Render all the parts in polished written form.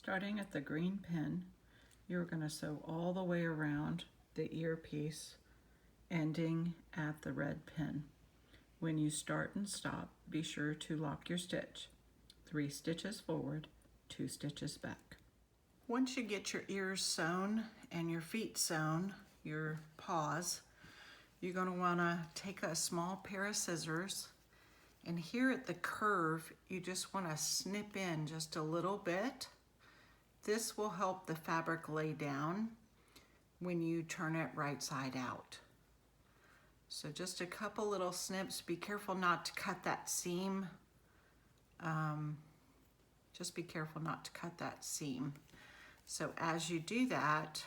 Starting at the green pin, you're going to sew all the way around the earpiece, ending at the red pin. When you start and stop, be sure to lock your stitch. 3 stitches forward, 2 stitches back. Once you get your ears sewn and your feet sewn, your paws, you're going to want to take a small pair of scissors, and here at the curve, you just want to snip in just a little bit. This will help the fabric lay down when you turn it right side out. So just a couple little snips. Be careful not to cut that seam. Just be careful not to cut that seam. So as you do that,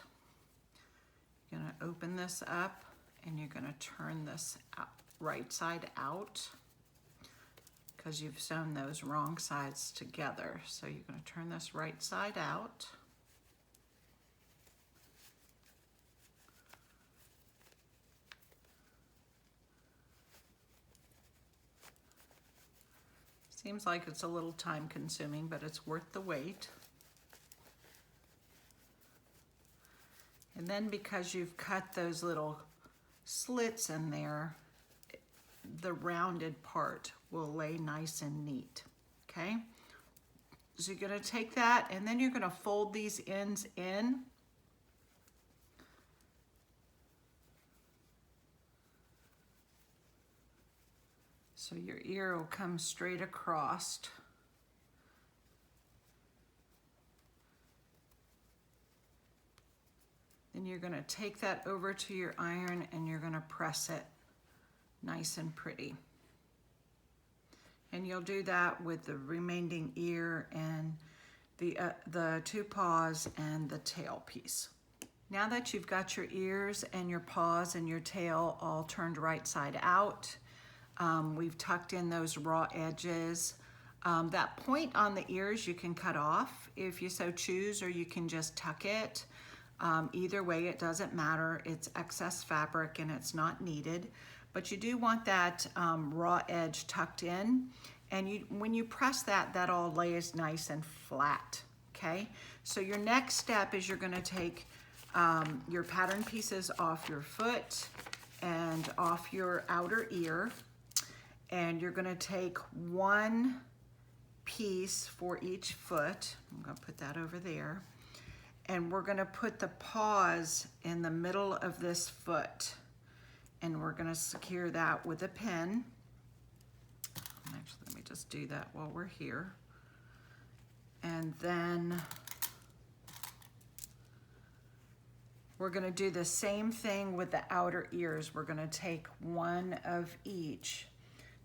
you're going to open this up and you're going to turn this out, right side out, because you've sewn those wrong sides together. So you're going to turn this right side out. Seems like it's a little time consuming, but it's worth the wait. And then because you've cut those little slits in there, the rounded part will lay nice and neat, okay? So you're gonna take that and then you're gonna fold these ends in. So your ear will come straight across. Then you're gonna take that over to your iron and you're gonna press it nice and pretty. And you'll do that with the remaining ear and the 2 paws and the tail piece. Now that you've got your ears and your paws and your tail all turned right side out, we've tucked in those raw edges. That point on the ears you can cut off if you so choose, or you can just tuck it. Either way, it doesn't matter. It's excess fabric and it's not needed. But you do want that raw edge tucked in. And when you press that, that all lays nice and flat, okay? So your next step is you're gonna take your pattern pieces off your foot and off your outer ear. And you're gonna take 1 piece for each foot. I'm gonna put that over there. And we're gonna put the paws in the middle of this foot. And we're gonna secure that with a pin. Actually, let me just do that while we're here. And then we're gonna do the same thing with the outer ears. We're gonna take 1 of each.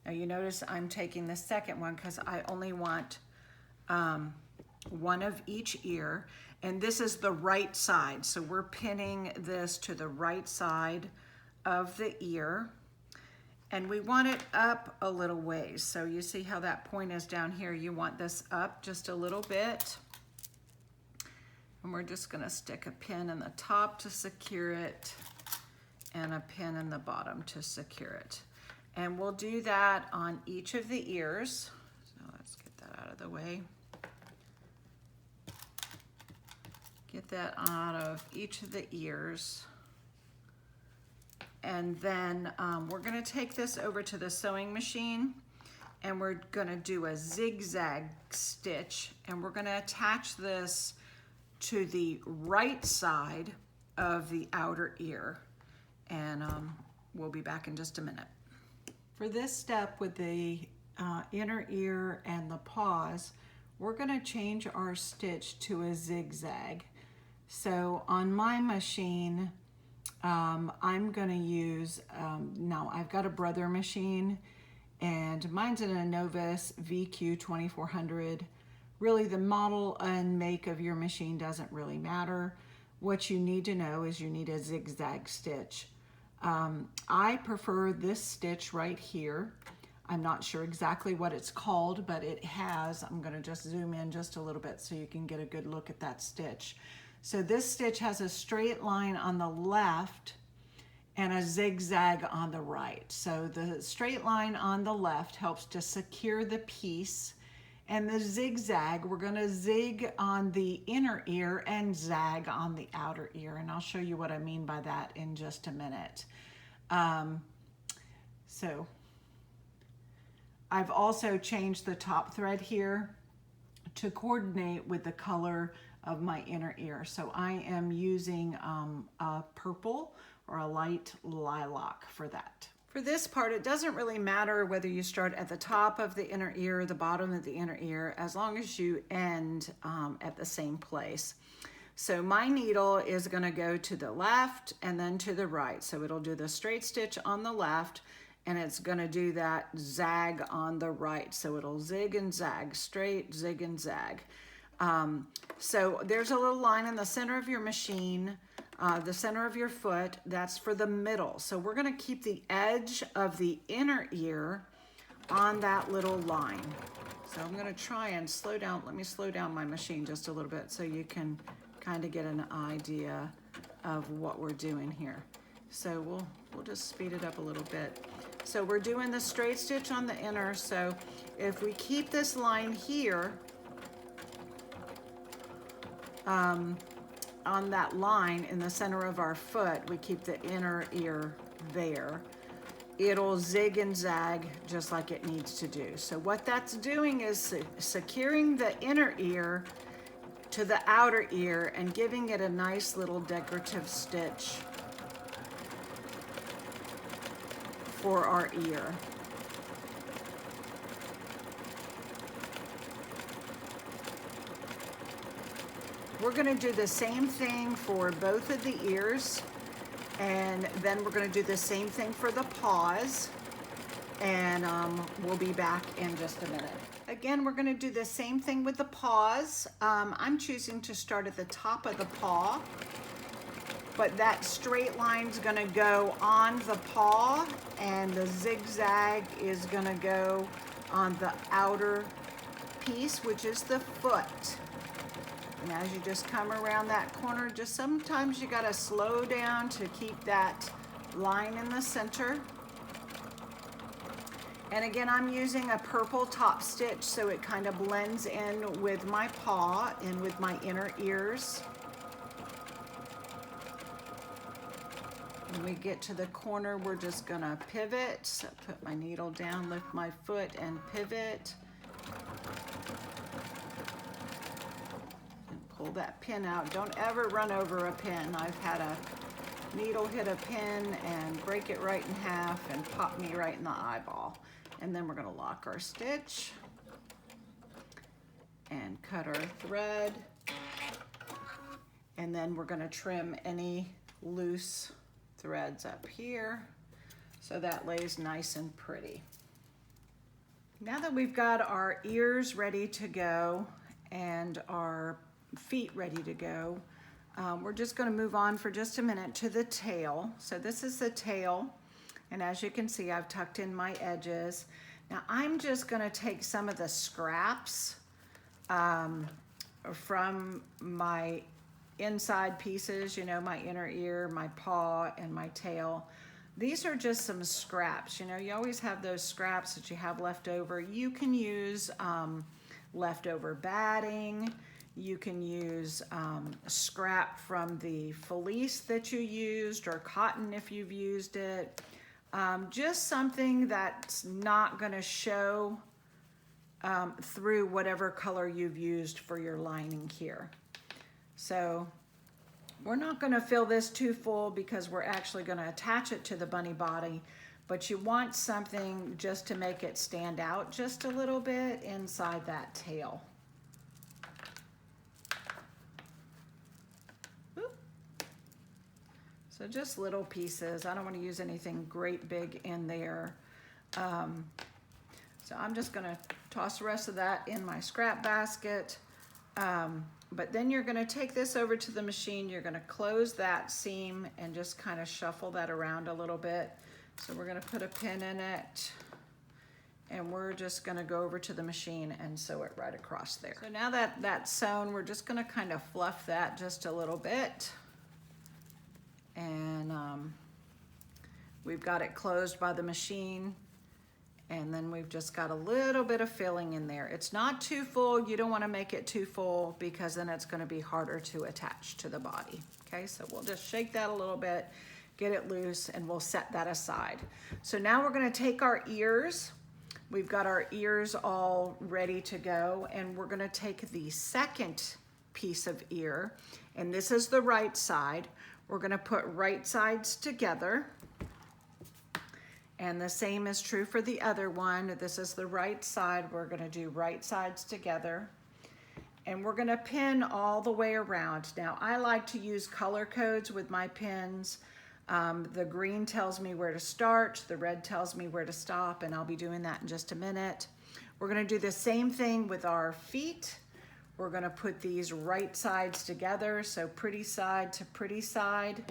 Now you notice I'm taking the second one because I only want 1 of each ear. And this is the right side. So we're pinning this to the right side of the ear. And we want it up a little ways. So you see how that point is down here. You want this up just a little bit. And we're just gonna stick a pin in the top to secure it and a pin in the bottom to secure it. And we'll do that on each of the ears. So let's get that out of the way. Get that out of each of the ears. And then we're gonna take this over to the sewing machine and we're gonna do a zigzag stitch, and we're gonna attach this to the right side of the outer ear. And we'll be back in just a minute. For this step with the inner ear and the paws, we're gonna change our stitch to a zigzag. So on my machine, I'm gonna use, now I've got a Brother machine and mine's in a Novus VQ 2400. Really the model and make of your machine doesn't really matter. What you need to know is you need a zigzag stitch. I prefer this stitch right here. I'm not sure exactly what it's called, but it has, I'm gonna just zoom in just a little bit so you can get a good look at that stitch. So this stitch has a straight line on the left and a zigzag on the right. So the straight line on the left helps to secure the piece, And the zigzag, we're gonna zig on the inner ear and zag on the outer ear. And I'll show you what I mean by that in just a minute. So I've also changed the top thread here to coordinate with the color of my inner ear. So I am using a purple or a light lilac for that. For this part, it doesn't really matter whether you start at the top of the inner ear or the bottom of the inner ear, as long as you end at the same place. So my needle is going to go to the left and then to the right. So it'll do the straight stitch on the left, and it's going to do that zag on the right. So it'll zig and zag, straight, zig and zag. So there's a little line in the center of your machine, the center of your foot, that's for the middle. So we're going to keep the edge of the inner ear on that little line. So I'm going to try and slow down. Let me slow down my machine just a little bit so you can kind of get an idea of what we're doing here. So we'll just speed it up a little bit. So we're doing the straight stitch on the inner. So if we keep this line here, on that line in the center of our foot, we keep the inner ear there. It'll zig and zag just like it needs to do. So what that's doing is securing the inner ear to the outer ear and giving it a nice little decorative stitch for our ear. We're going to do the same thing for both of the ears, and then we're going to do the same thing for the paws, and we'll be back in just a minute. Again, we're going to do the same thing with the paws. I'm choosing to start at the top of the paw, but that straight line's going to go on the paw, and the zigzag is going to go on the outer piece, which is the foot. And as you just come around that corner, just sometimes you gotta slow down to keep that line in the center. And again, I'm using a purple top stitch so it kind of blends in with my paw and with my inner ears. When we get to the corner, we're just gonna pivot. So put my needle down, lift my foot and pivot. Pull that pin out. Don't ever run over a pin. I've had a needle hit a pin and break it right in half and pop me right in the eyeball. And then we're going to lock our stitch and cut our thread. And then we're going to trim any loose threads up here so that lays nice and pretty. Now that we've got our ears ready to go and our feet ready to go, we're just going to move on for just a minute to the tail. So this is the tail, and as you can see, I've tucked in my edges. Now I'm just going to take some of the scraps from my inside pieces, you know, my inner ear, my paw, and my tail. These are just some scraps. You know, you always have those scraps that you have left over. You can use leftover batting. You can use scrap from the fleece that you used, or cotton if you've used it. Just something that's not going to show through whatever color you've used for your lining here. So we're not going to fill this too full because we're actually going to attach it to the bunny body, but you want something just to make it stand out just a little bit inside that tail. So just little pieces. I don't want to use anything great big in there. So I'm just going to toss the rest of that in my scrap basket. But then you're going to take this over to the machine. You're going to close that seam and just kind of shuffle that around a little bit. So we're going to put a pin in it, and we're just going to go over to the machine and sew it right across there. So now that that's sewn, we're just going to kind of fluff that just a little bit. And we've got it closed by the machine, And then we've just got a little bit of filling in there. It's not too full. You don't want to make it too full because then it's going to be harder to attach to the body. Okay, so we'll just shake that a little bit, get it loose, and we'll set that aside. So now we're going to take our ears. We've got our ears all ready to go, and we're going to take the second piece of ear, and this is the right side. We're going to put right sides together. And the same is true for the other one. This is the right side. We're going to do right sides together. And we're going to pin all the way around. Now, I like to use color codes with my pins. The green tells me where to start. The red tells me where to stop. And I'll be doing that in just a minute. We're going to do the same thing with our feet. We're going to put these right sides together. So pretty side to pretty side.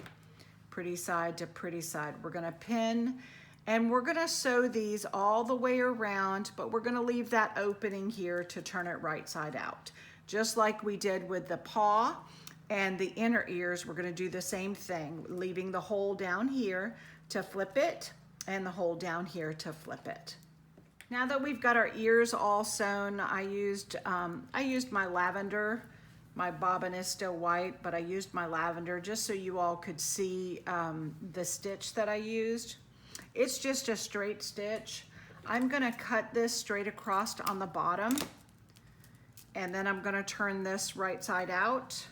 Pretty side to pretty side. We're going to pin. And we're gonna sew these all the way around, but we're gonna leave that opening here to turn it right side out. Just like we did with the paw and the inner ears, we're gonna do the same thing, leaving the hole down here to flip it and the hole down here to flip it. Now that we've got our ears all sewn, I used my lavender. My bobbin is still white, but I used my lavender just so you all could see the stitch that I used. It's just a straight stitch. I'm gonna cut this straight across on the bottom, and then I'm gonna turn this right side out,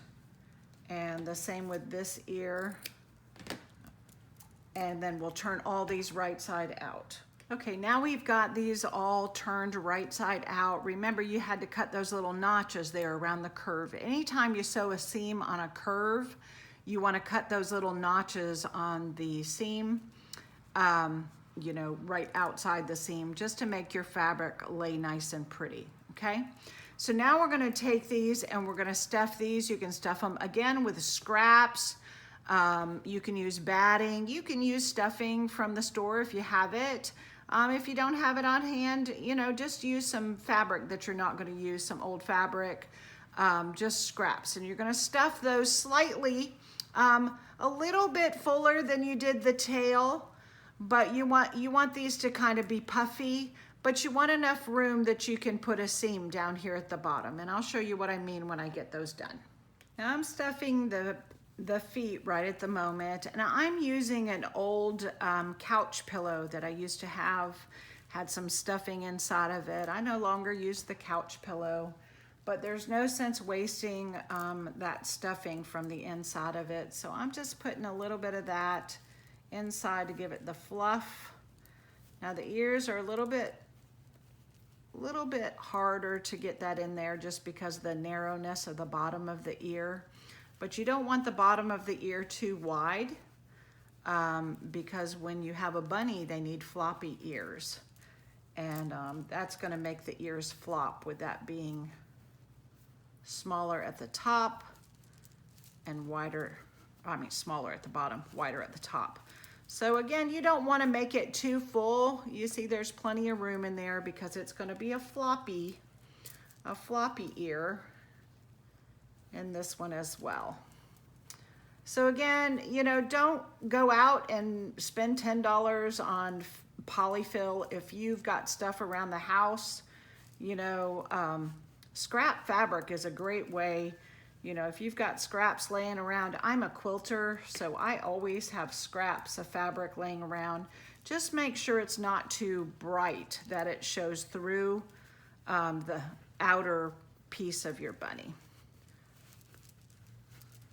and the same with this ear, and then we'll turn all these right side out. Okay, now we've got these all turned right side out. Remember, you had to cut those little notches there around the curve. Anytime you sew a seam on a curve, you wanna cut those little notches on the seam, you know, right outside the seam, just to make your fabric lay nice and pretty, okay? So now we're gonna take these and we're gonna stuff these. You can stuff them again with scraps. You can use batting. You can use stuffing from the store if you have it. If you don't have it on hand, you know, just use some fabric that you're not gonna use, some old fabric, just scraps. And you're gonna stuff those slightly, a little bit fuller than you did the tail. But you want these to kind of be puffy, but you want enough room that you can put a seam down here at the bottom. And I'll show you what I mean when I get those done. Now I'm stuffing the feet right at the moment, and I'm using an old couch pillow that I used to have, had some stuffing inside of it. I no longer use the couch pillow, but there's no sense wasting that stuffing from the inside of it. So I'm just putting a little bit of that inside to give it the fluff. Now the ears are a little bit harder to get that in there just because of the narrowness of the bottom of the ear. But you don't want the bottom of the ear too wide because when you have a bunny, they need floppy ears. And that's gonna make the ears flop with that being smaller at the top and wider, smaller at the bottom, wider at the top. So again, you don't want to make it too full. You see there's plenty of room in there because it's going to be a floppy ear in this one as well. So again, you know, don't go out and spend $10 on polyfill if you've got stuff around the house. You know, scrap fabric is a great way. You know, if you've got scraps laying around, I'm a quilter, so I always have scraps of fabric laying around. Just make sure it's not too bright, that it shows through the outer piece of your bunny.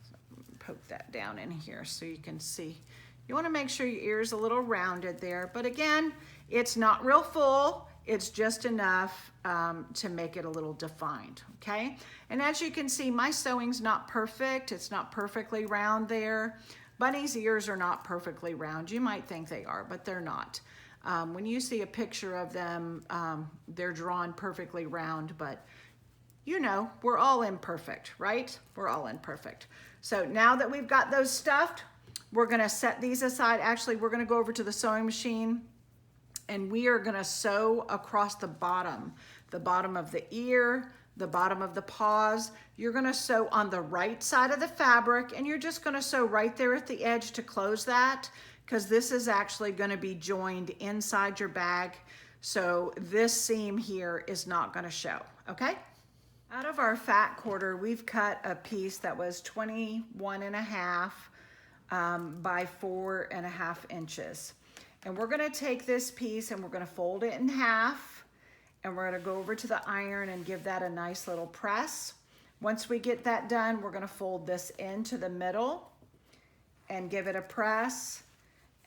So poke that down in here so you can see. You want to make sure your ear's a little rounded there, but again, it's not real full. It's just enough to make it a little defined, okay? And as you can see, my sewing's not perfect. It's not perfectly round there. Bunny's ears are not perfectly round. You might think they are, but they're not. When you see a picture of them, they're drawn perfectly round, but you know, we're all imperfect, right? We're all imperfect. So now that we've got those stuffed, we're gonna set these aside. Actually, we're gonna go over to the sewing machine and we are gonna sew across the bottom of the ear, the bottom of the paws. You're gonna sew on the right side of the fabric and you're just gonna sew right there at the edge to close that, because this is actually gonna be joined inside your bag. So this seam here is not gonna show, okay? Out of our fat quarter, we've cut a piece that was 21.5 by 4.5 inches. And we're gonna take this piece and we're gonna fold it in half, and we're gonna go over to the iron and give that a nice little press. Once we get that done, we're gonna fold this into the middle and give it a press,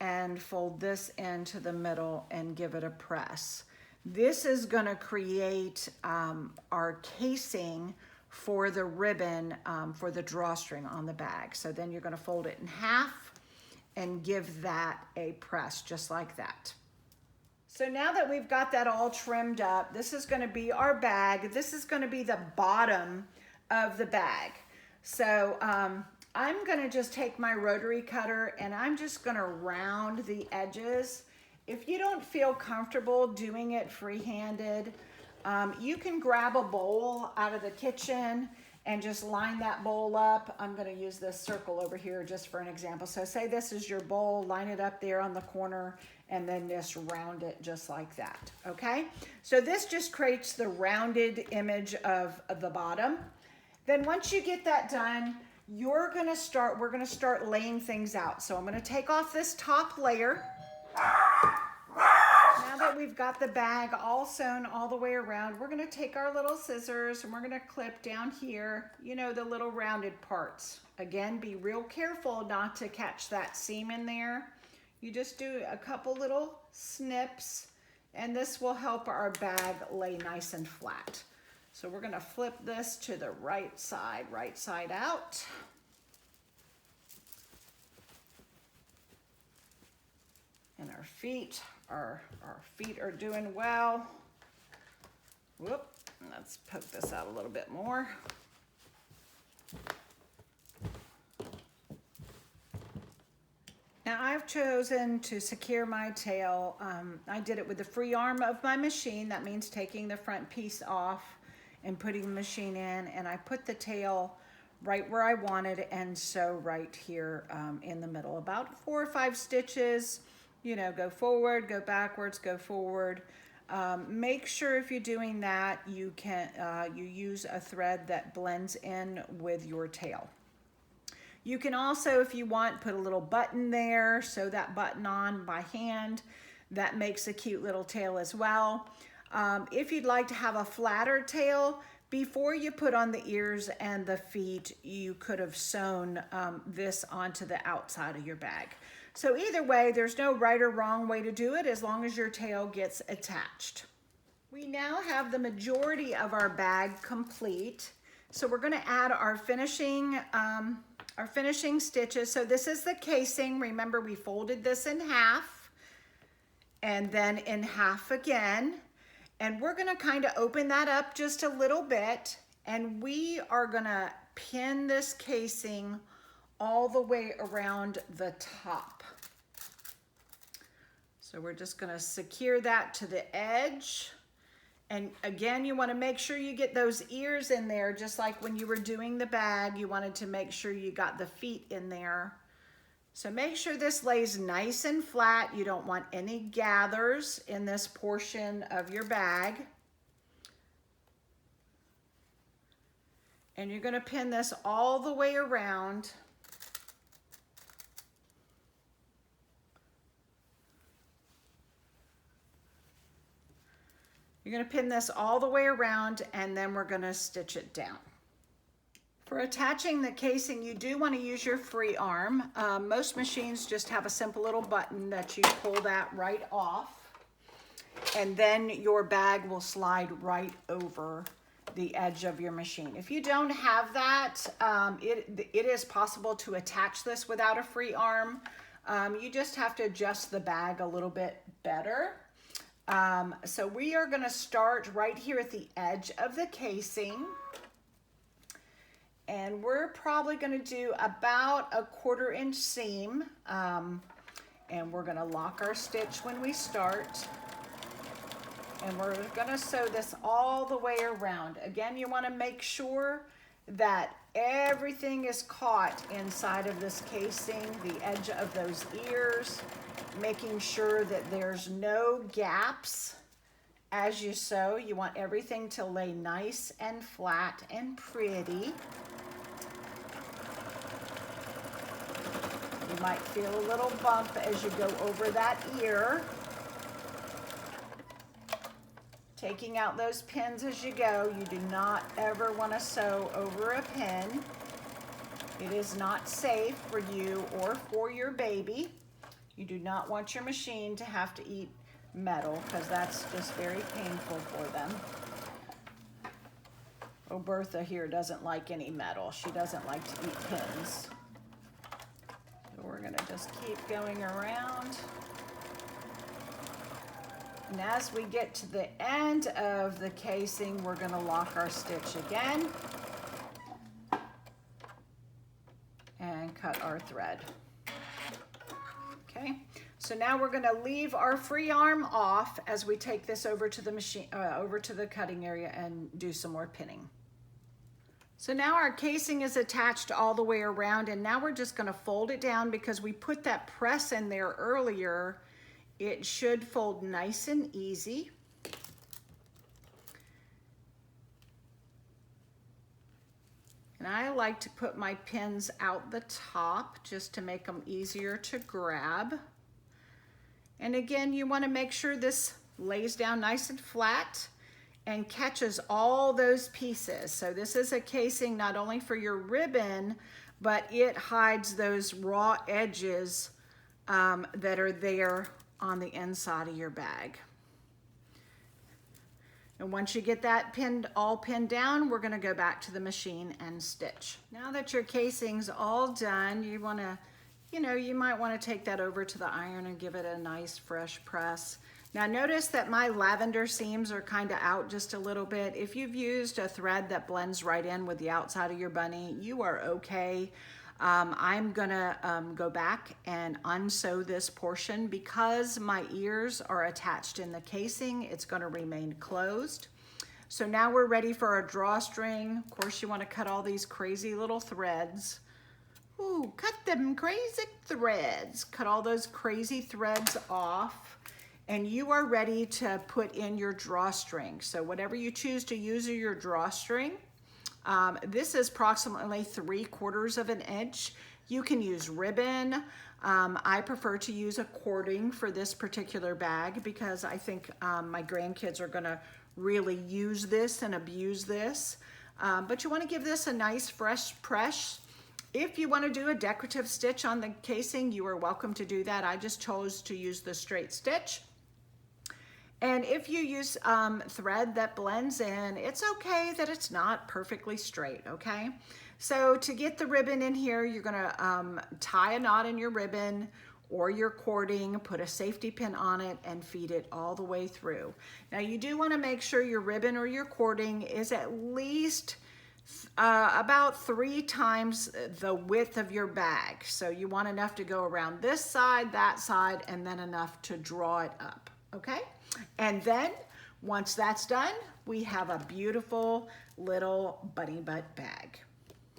and fold this into the middle and give it a press. This is gonna create our casing for the ribbon for the drawstring on the bag. So then you're gonna fold it in half and give that a press just like that. So now that we've got that all trimmed up, this is gonna be our bag. This is gonna be the bottom of the bag. So I'm gonna just take my rotary cutter and I'm just gonna round the edges. If you don't feel comfortable doing it free-handed, you can grab a bowl out of the kitchen and just line that bowl up. I'm gonna use this circle over here just for an example. So say this is your bowl, line it up there on the corner, and then just round it just like that, okay? So this just creates the rounded image of the bottom. Then once you get that done, we're gonna start laying things out. So I'm gonna take off this top layer. Now that we've got the bag all sewn all the way around, we're gonna take our little scissors and we're gonna clip down here, you know, the little rounded parts. Again, be real careful not to catch that seam in there. You just do a couple little snips and this will help our bag lay nice and flat. So we're gonna flip this to the right side out. And our feet are doing well. Whoop, let's poke this out a little bit more. Now I've chosen to secure my tail. I did it with the free arm of my machine. That means taking the front piece off and putting the machine in, and I put the tail right where I wanted and sew right here in the middle. About 4 or 5 stitches, you know, go forward, go backwards, go forward. Make sure if you're doing that, you use a thread that blends in with your tail. You can also, if you want, put a little button there, sew that button on by hand. That makes a cute little tail as well. If you'd like to have a flatter tail, before you put on the ears and the feet, you could have sewn this onto the outside of your bag. So either way, there's no right or wrong way to do it as long as your tail gets attached. We now have the majority of our bag complete. So we're gonna add our finishing stitches. So this is the casing. Remember, we folded this in half and then in half again. And we're gonna kind of open that up just a little bit, and we are gonna pin this casing all the way around the top. So we're just gonna secure that to the edge. And again, you wanna make sure you get those ears in there, just like when you were doing the bag, you wanted to make sure you got the feet in there. So make sure this lays nice and flat. You don't want any gathers in this portion of your bag. And you're gonna pin this all the way around. You're gonna pin this all the way around, and then we're gonna stitch it down. For attaching the casing, you do want to use your free arm. Most machines just have a simple little button that you pull that right off, and then your bag will slide right over the edge of your machine. If you don't have that, it is possible to attach this without a free arm. You just have to adjust the bag a little bit better. So we are going to start right here at the edge of the casing. And we're probably gonna do about a 1/4 inch seam. And we're gonna lock our stitch when we start. And we're gonna sew this all the way around. Again, you wanna make sure that everything is caught inside of this casing, the edge of those ears, making sure that there's no gaps As you sew, you want everything to lay nice and flat and pretty. You might feel a little bump as you go over that ear. Taking out those pins as you go. You do not ever want to sew over a pin. It is not safe for you or for your baby. You do not want your machine to have to eat metal because that's just very painful for them. Oh, Bertha here doesn't like any metal. She doesn't like to eat pins. So we're gonna just keep going around. And as we get to the end of the casing, we're gonna lock our stitch again and cut our thread. Okay, so now we're gonna leave our free arm off as we take this over to the machine, over to the cutting area and do some more pinning. So now our casing is attached all the way around, and now we're just gonna fold it down because we put that press in there earlier. It should fold nice and easy. And I like to put my pins out the top just to make them easier to grab. And again, you want to make sure this lays down nice and flat and catches all those pieces. So this is a casing not only for your ribbon, but it hides those raw edges that are there on the inside of your bag. And once you get that all pinned down, we're gonna go back to the machine and stitch. Now that your casing's all done, you wanna, you might wanna take that over to the iron and give it a nice fresh press. Now notice that my lavender seams are kinda out just a little bit. If you've used a thread that blends right in with the outside of your bunny, you are okay. I'm gonna go back and unsew this portion because my ears are attached in the casing. It's gonna remain closed. So now we're ready for our drawstring. Of course, you wanna cut all these crazy little threads. Ooh, cut them crazy threads. Cut all those crazy threads off. And you are ready to put in your drawstring. So whatever you choose to use of your drawstring, this is approximately 3/4 of an inch. You can use ribbon. I prefer to use a cording for this particular bag because I think my grandkids are gonna really use this and abuse this. But you wanna give this a nice fresh press. If you wanna do a decorative stitch on the casing, you are welcome to do that. I just chose to use the straight stitch. And if you use thread that blends in, it's okay that it's not perfectly straight, okay? So to get the ribbon in here, you're gonna tie a knot in your ribbon or your cording, put a safety pin on it and feed it all the way through. Now you do wanna make sure your ribbon or your cording is at least about 3 times the width of your bag. So you want enough to go around this side, that side, and then enough to draw it up, okay? And then once that's done, we have a beautiful little bunny butt bag.